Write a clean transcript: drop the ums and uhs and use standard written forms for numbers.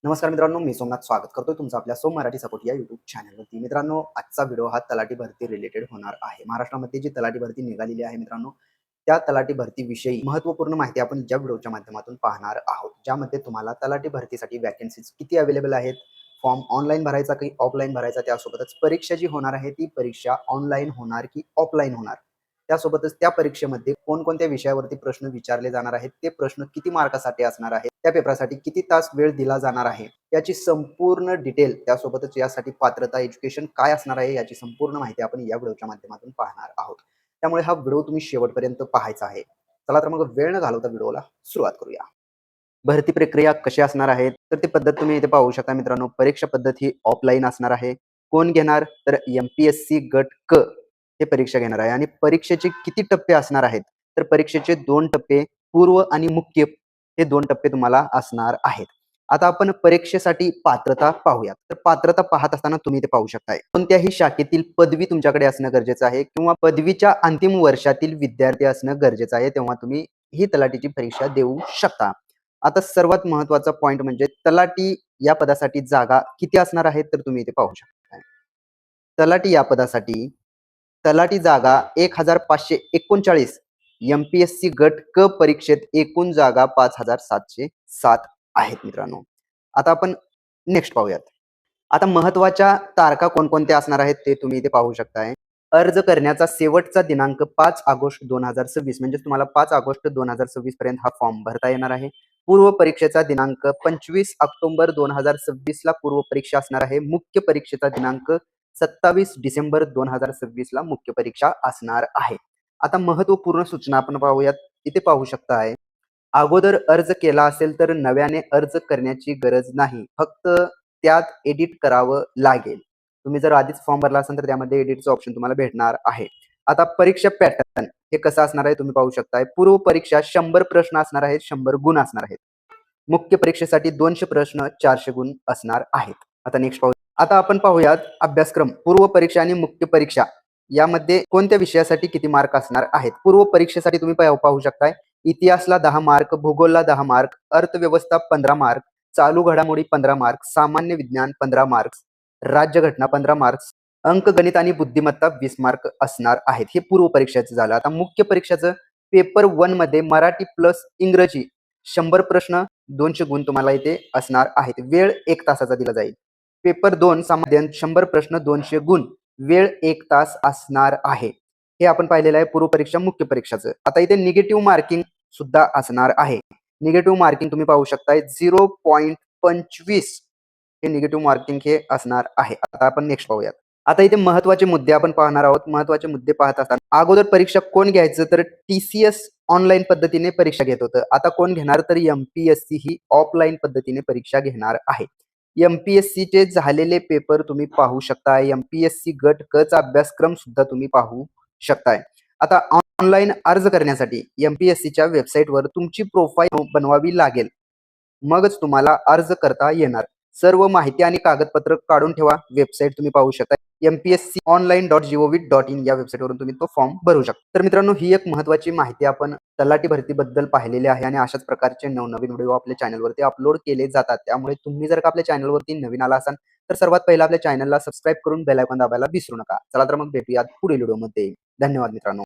नमस्कार मित्रांनो, मी सोमनाथ स्वागत करतोय तुमचं आपल्या सोम मराठी सपोर्ट या युट्यूब चॅनलवरती. मित्रांनो, आजचा व्हिडिओ हा तलाठी भरती रिलेटेड होणार आहे. महाराष्ट्रामध्ये जी तलाठी भरती निघालेली आहे मित्रांनो, त्या तलाठी भरतीविषयी महत्त्वपूर्ण माहिती आपण ज्या व्हिडिओच्या माध्यमातून पाहणार आहोत. ज्यामध्ये तुम्हाला तलाठी भरतीसाठी वॅकन्सीज किती अवेलेबल आहेत, फॉर्म ऑनलाईन भरायचा की ऑफलाईन भरायचा, त्यासोबतच परीक्षा जी होणार आहे ती परीक्षा ऑनलाईन होणार की ऑफलाईन होणार, त्यासोबतच त्या परीक्षेमध्ये कोणकोणत्या विषयावरती प्रश्न विचारले जाणार आहेत, ते प्रश्न किती मार्कासाठी असणार आहेत, त्या पेपरासाठी किती तास वेळ दिला जाणार आहे, याची संपूर्ण डिटेल, त्यासोबतच यासाठी पात्रता एज्युकेशन काय असणार आहे याची संपूर्ण माहिती आपण या व्हिडिओच्या माध्यमातून पाहणार आहोत. त्यामुळे हा व्हिडिओ तुम्ही शेवटपर्यंत पाहायचा आहे. चला तर मग वेळ न घालवता व्हिडिओला सुरुवात करूया. भरती प्रक्रिया कशी असणार आहे तर ती पद्धत तुम्ही इथे पाहू शकता मित्रांनो. परीक्षा पद्धत ही ऑफलाईन असणार आहे. कोण घेणार तर एमपीएससी गट क हे परीक्षा घेणार आहे आणि परीक्षेचे किती टप्पे असणार आहेत तर परीक्षेचे 2 टप्पे, पूर्व आणि मुख्य हे 2 टप्पे तुम्हाला असणार आहेत. आता आपण परीक्षेसाठी पात्रता पाहूयात. तर पात्रता पाहत असताना तुम्ही इथे पाहू शकताय कोणत्याही शाखेतील पदवी तुमच्याकडे असणं गरजेचं आहे किंवा पदवीच्या अंतिम वर्षातील विद्यार्थी असणं गरजेचं आहे, तेव्हा तुम्ही ही तलाठीची परीक्षा देऊ शकता. आता सर्वात महत्त्वाचा पॉइंट म्हणजे तलाठी या पदासाठी जागा किती असणार आहेत तर तुम्ही इथे पाहू शकता. तलाठी या पदासाठी तलाठी जागा 1539, एमपीएससी गट क परीक्षेत एकूण जागा 5707 आहेत मित्रांनो. आता आपण नेक्स्ट पाहूयात. आता महत्त्वाच्या तारखा कोणकोणत्या असणार आहेत ते तुम्ही इथे पाहू शकताय. अर्ज करण्याचा शेवटचा दिनांक 5 ऑगस्ट 2026, म्हणजे तुम्हाला 5 ऑगस्ट 2026 पर्यंत हा फॉर्म भरता येणार आहे. पूर्व परीक्षेचा दिनांक 25 ऑक्टोबर 2026 ला पूर्व परीक्षा असणार आहे. मुख्य परीक्षेचा दिनांक 27 डिसेंबर 2026 ला मुख्य परीक्षा असणार आहे. आता महत्त्वपूर्ण सूचना आपण पाहूयात. इथे पाहू शकताय, अगोदर अर्ज केला असेल तर नव्याने अर्ज करण्याची गरज नाही. फक्त त्यात एडिट करावं लागेल. तुम्ही जर आधीच फॉर्म भरला असेल तर त्यामध्ये एडिटचं ऑप्शन तुम्हाला भेटणार आहे. आता परीक्षा पॅटर्न हे कसं असणार आहे तुम्ही पाहू शकताय. पूर्व परीक्षा 100 प्रश्न असणार आहेत, 100 गुण असणार आहेत. मुख्य परीक्षेसाठी 200 प्रश्न, 400 गुण असणार आहेत. आता नेक्स्ट पाहू. आता आपण पाहूयात अभ्यासक्रम. पूर्व परीक्षा आणि मुख्य परीक्षा यामध्ये कोणत्या विषयासाठी किती मार्क असणार आहेत. पूर्व परीक्षेसाठी तुम्ही पाहू शकताय, इतिहासला 10 मार्क, भूगोलला 10 मार्क, अर्थव्यवस्था 15 मार्क, चालू घडामोडी 15 मार्क, सामान्य विज्ञान 15 मार्क्स, राज्यघटना 15 मार्क्स, अंकगणित आणि बुद्धिमत्ता 20 मार्क असणार आहेत. हे पूर्व परीक्षेचं झालं. आता मुख्य परीक्षेचं पेपर 1 मध्ये मराठी प्लस इंग्रजी 100 प्रश्न, 200 गुण तुम्हाला इथे असणार आहेत. वेळ 1 तासाचा दिला जाईल. पेपर 2 सामान्य 100 प्रश्न, 200 गुण, वेळ 1 तास असणार आहे. हे आपण पाहिलेलं आहे पूर्व परीक्षा मुख्य परीक्षाचं. आता इथे निगेटिव्ह मार्किंग सुद्धा असणार आहे. निगेटिव्ह मार्किंग तुम्ही पाहू शकताय 0.25 हे निगेटिव्ह मार्किंग हे असणार आहे. आता आपण नेक्स्ट पाहूयात. आता इथे महत्त्वाचे मुद्दे आपण पाहणार आहोत. महत्त्वाचे मुद्दे पाहत असताना अगोदर परीक्षा कोण घ्यायचं तर टीसीएस ऑनलाईन पद्धतीने परीक्षा घेत होतं. आता कोण घेणार तर एमपीएससी ही ऑफलाईन पद्धतीने परीक्षा घेणार आहे. एमपीएससी चे झालेले पेपर तुम्ही पाहू शकता. एमपीएससी गट क चा अभ्यासक्रम सुद्धा तुम्ही पाहू शकताय. आता ऑनलाईन अर्ज करण्यासाठी एमपीएससीच्या वेबसाईटवर तुमची प्रोफाईल बनवावी लागेल. मगच तुम्हाला अर्ज करता येणार. सर्व माहिती आणि कागदपत्र काढून ठेवा. वेबसाईट तुम्ही पाहू शकता mpsconline.gov.in या वेबसाईटवरून तुम्ही तो फॉर्म भरू शकता. तर मित्रांनो, ही एक महत्त्वाची माहिती आपण तलाठी भरतीबद्दल पाहिलेली आहे आणि अशाच प्रकारचे नवनवीन व्हिडिओ आपल्या चॅनलवरती अपलोड केले जातात. त्यामुळे तुम्ही जर का आपल्या चॅनलवरती नवीन आला असाल तर सर्वात पहिला आपल्या चॅनलला सबस्क्राईब करून बेल आयकॉन दाबायला विसरू नका. चला तर मग भेटूयात पुढील व्हिडिओमध्ये. धन्यवाद मित्रांनो.